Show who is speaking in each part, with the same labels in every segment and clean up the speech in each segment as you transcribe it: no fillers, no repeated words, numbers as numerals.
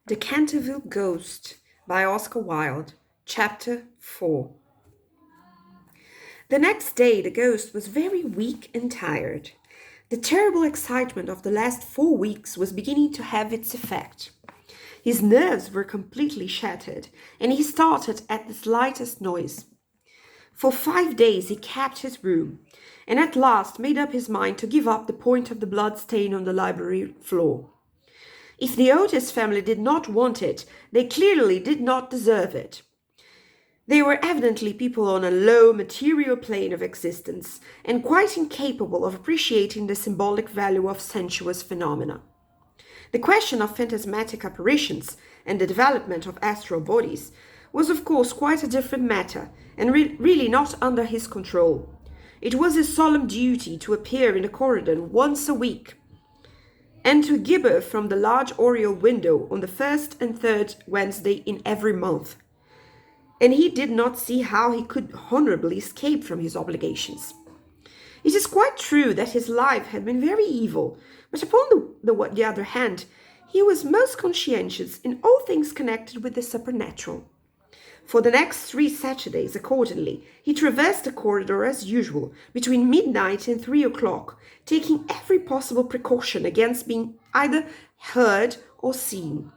Speaker 1: The Canterville Ghost by Oscar Wilde, Chapter 4. The next day the ghost was very weak and tired. The terrible excitement of the last 4 weeks was beginning to have its effect. His nerves were completely shattered, and he started at the slightest noise. For 5 days he kept his room, and at last made up his mind to give up the point of the blood stain on the library floor. If the Otis family did not want it, they clearly did not deserve it. They were evidently people on a low material plane of existence and quite incapable of appreciating the symbolic value of sensuous phenomena. The question of phantasmatic apparitions and the development of astral bodies was of course quite a different matter and really not under his control. It was his solemn duty to appear in the corridor once a week and to gibber from the large oriel window on the first and third Wednesday in every month. And he did not see how he could honorably escape from his obligations. It is quite true that his life had been very evil, but upon the other hand, he was most conscientious in all things connected with the supernatural. For the next 3 Saturdays, accordingly, he traversed the corridor as usual, between midnight and 3 o'clock, taking every possible precaution against being either heard or seen.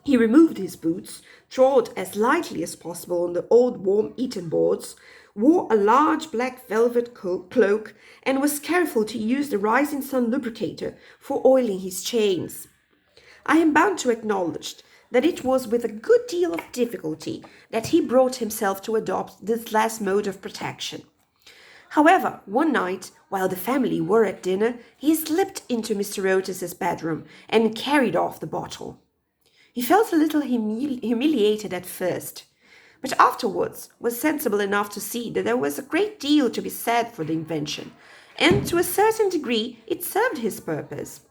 Speaker 1: He removed his boots, trod as lightly as possible on the old worm-eaten boards, wore a large black velvet cloak, and was careful to use the rising sun lubricator for oiling his chains. I am bound to acknowledge that it was with a good deal of difficulty that he brought himself to adopt this last mode of protection. However, one night, while the family were at dinner, he slipped into Mr. Otis's bedroom and carried off the bottle. He felt a little humiliated at first, but afterwards was sensible enough to see that there was a great deal to be said for the invention, and to a certain degree it served his purpose.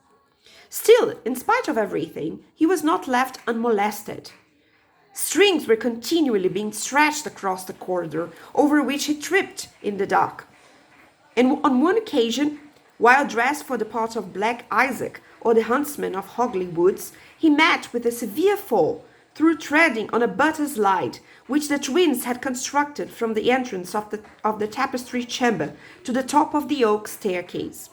Speaker 1: Still, in spite of everything, he was not left unmolested. Strings were continually being stretched across the corridor, over which he tripped in the dark. And on one occasion, while dressed for the part of Black Isaac or the huntsman of Hogley Woods, he met with a severe fall through treading on a butter slide which the twins had constructed from the entrance of the tapestry chamber to the top of the oak staircase.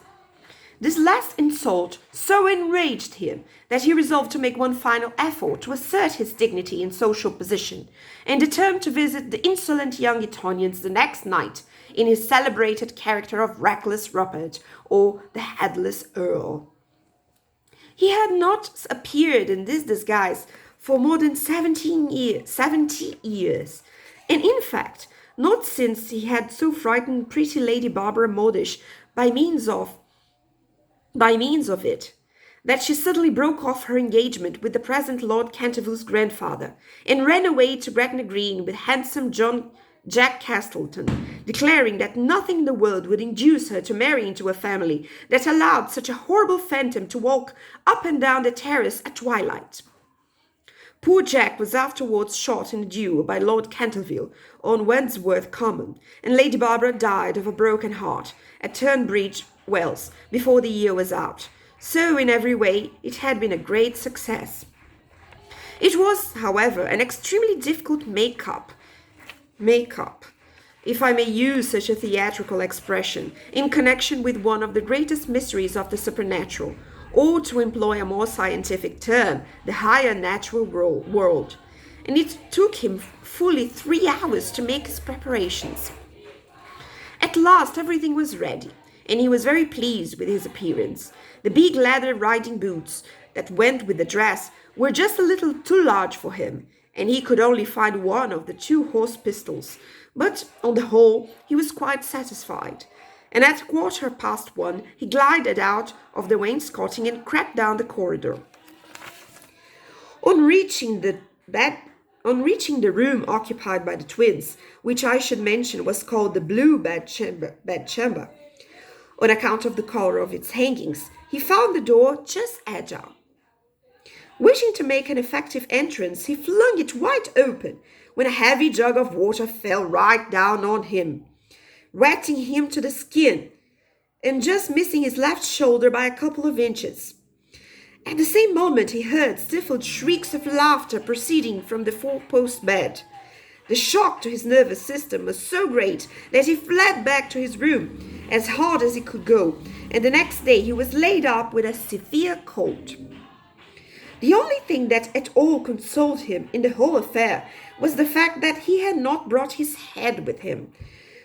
Speaker 1: This last insult so enraged him that he resolved to make one final effort to assert his dignity and social position, and determined to visit the insolent young Etonians the next night in his celebrated character of Reckless Rupert, or the Headless Earl. He had not appeared in this disguise for more than 70 years, and in fact, not since he had so frightened pretty Lady Barbara Modish by means of it, that she suddenly broke off her engagement with the present Lord Canterville's grandfather, and ran away to Gretna Green with handsome Jack Castleton, declaring that nothing in the world would induce her to marry into a family that allowed such a horrible phantom to walk up and down the terrace at twilight. Poor Jack was afterwards shot in a duel by Lord Canterville on Wandsworth Common, and Lady Barbara died of a broken heart at Tunbridge Wells before the year was out. So in every way it had been a great success. It was, however, an extremely difficult make-up, if I may use such a theatrical expression, in connection with one of the greatest mysteries of the supernatural, or to employ a more scientific term, the higher natural world, and it took him fully 3 hours to make his preparations. At last everything was ready, and he was very pleased with his appearance. The big leather riding boots that went with the dress were just a little too large for him, and he could only find one of the 2 horse pistols, but on the whole he was quite satisfied. And at 1:15 he glided out of the wainscoting and crept down the corridor. On reaching the room occupied by the twins, which I should mention was called the Blue Bedchamber, on account of the color of its hangings, he found the door just ajar. Wishing to make an effective entrance, he flung it wide open, when a heavy jug of water fell right down on him, wetting him to the skin, and just missing his left shoulder by a couple of inches. At the same moment he heard stifled shrieks of laughter proceeding from the four-post bed. The shock to his nervous system was so great that he fled back to his room as hard as he could go, and the next day he was laid up with a severe cold. The only thing that at all consoled him in the whole affair was the fact that he had not brought his head with him,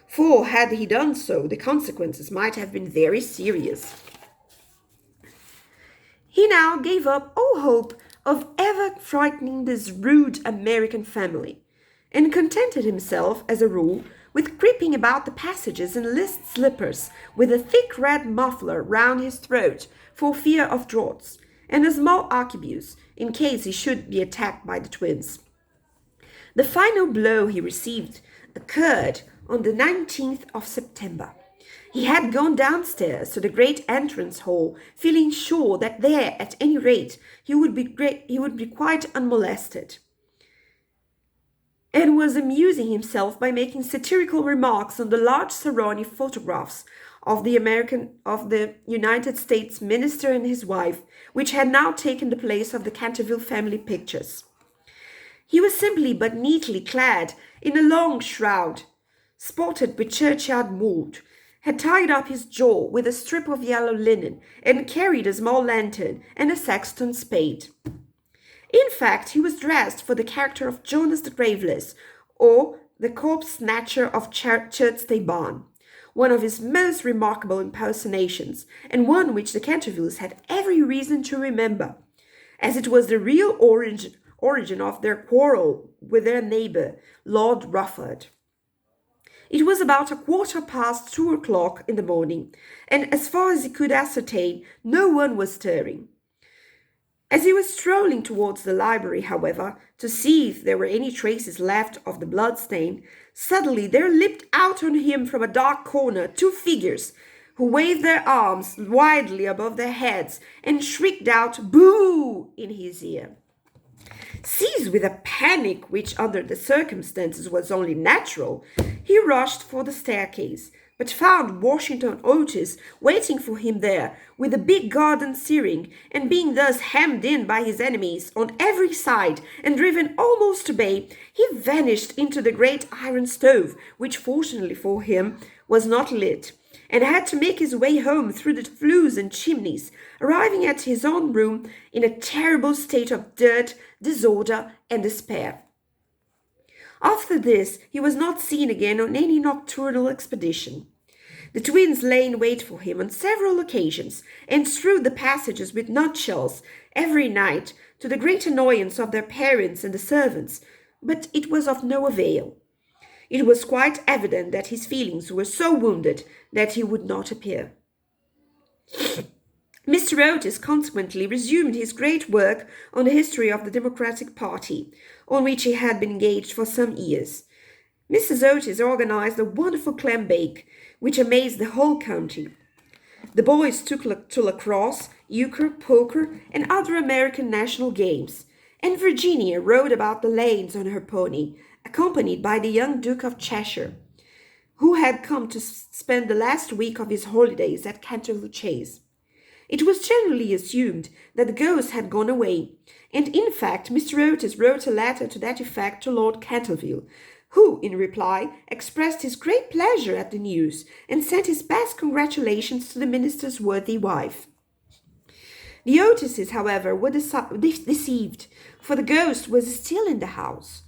Speaker 1: for had he done so, the consequences might have been very serious. He now gave up all hope of ever frightening this rude American family, and contented himself, as a rule, with creeping about the passages in list slippers with a thick red muffler round his throat for fear of draughts, and a small arquebus in case he should be attacked by the twins. The final blow he received occurred on the 19th of September. He had gone downstairs to the great entrance hall, feeling sure that there, at any rate, he would be quite unmolested, and was amusing himself by making satirical remarks on the large Saroni photographs of the United States minister and his wife, which had now taken the place of the Canterville family pictures. He was simply but neatly clad in a long shroud, spotted with churchyard mould, had tied up his jaw with a strip of yellow linen, and carried a small lantern and a sexton's spade. In fact, he was dressed for the character of Jonas the Graveless, or the corpse snatcher of Chertsey Barn, one of his most remarkable impersonations, and one which the Cantervilles had every reason to remember, as it was the real origin of their quarrel with their neighbour, Lord Rufford. It was about 2:15 in the morning, and as far as he could ascertain, no one was stirring. As he was strolling towards the library, however, to see if there were any traces left of the bloodstain, suddenly there leaped out on him from a dark corner 2 figures, who waved their arms wildly above their heads and shrieked out "Boo!" in his ear. Seized with a panic which under the circumstances was only natural, he rushed for the staircase, but found Washington Otis waiting for him there with a big garden searing, and being thus hemmed in by his enemies on every side and driven almost to bay, he vanished into the great iron stove, which fortunately for him was not lit, and had to make his way home through the flues and chimneys, arriving at his own room in a terrible state of dirt, disorder, and despair. After this, he was not seen again on any nocturnal expedition. The twins lay in wait for him on several occasions, and strewed the passages with nutshells every night, to the great annoyance of their parents and the servants, but it was of no avail. It was quite evident that his feelings were so wounded that he would not appear. Mr. Otis consequently resumed his great work on the history of the Democratic Party, on which he had been engaged for some years. Mrs. Otis organized a wonderful clam bake, which amazed the whole county. The boys took to lacrosse, euchre, poker, and other American national games, and Virginia rode about the lanes on her pony, accompanied by the young Duke of Cheshire, who had come to spend the last week of his holidays at Canterville Chase. It was generally assumed that the ghost had gone away, and in fact Mr. Otis wrote a letter to that effect to Lord Canterville, who, in reply, expressed his great pleasure at the news, and sent his best congratulations to the minister's worthy wife. The Otises, however, were deceived, for the ghost was still in the house,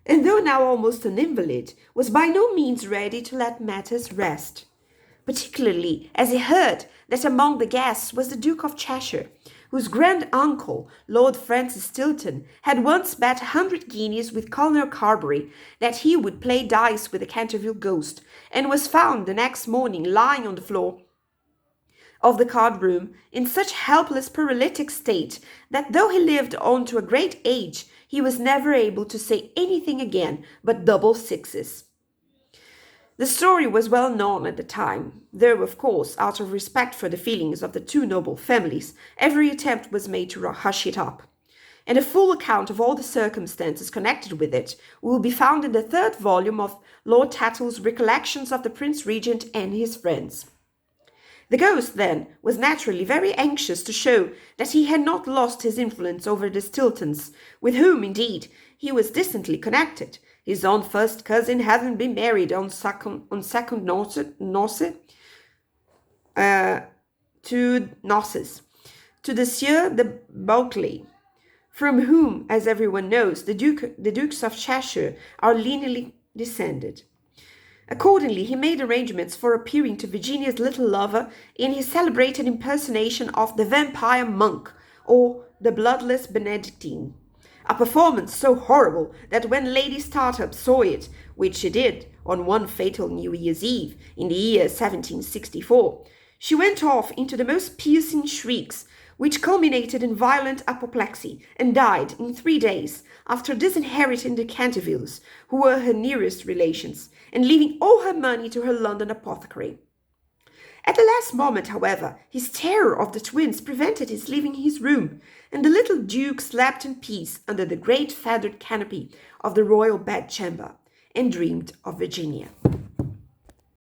Speaker 1: and though now almost an invalid, was by no means ready to let matters rest, particularly as he heard that among the guests was the Duke of Cheshire, whose grand-uncle, Lord Francis Stilton, had once bet 100 guineas with Colonel Carberry that he would play dice with the Canterville ghost, and was found the next morning lying on the floor of the card-room in such helpless paralytic state that though he lived on to a great age, he was never able to say anything again but double sixes. The story was well known at the time, though, of course, out of respect for the feelings of the two noble families, every attempt was made to hush it up, and a full account of all the circumstances connected with it will be found in the 3rd volume of Lord Tattle's Recollections of the Prince Regent and his Friends. The ghost, then, was naturally very anxious to show that he had not lost his influence over the Stiltons, with whom, indeed, he was distantly connected, his own first cousin having been married on second nonces to the Sieur de Bulkeley, from whom, as everyone knows, the Dukes of Cheshire are lineally descended. Accordingly, he made arrangements for appearing to Virginia's little lover in his celebrated impersonation of the vampire monk, or the bloodless Benedictine, a performance so horrible that when Lady Startup saw it, which she did on one fatal New Year's Eve in the year 1764, she went off into the most piercing shrieks, which culminated in violent apoplexy, and died in 3 days after disinheriting the Cantervilles, who were her nearest relations, and leaving all her money to her London apothecary. At the last moment, however, his terror of the twins prevented his leaving his room, and the little Duke slept in peace under the great feathered canopy of the royal bedchamber, and dreamed of Virginia.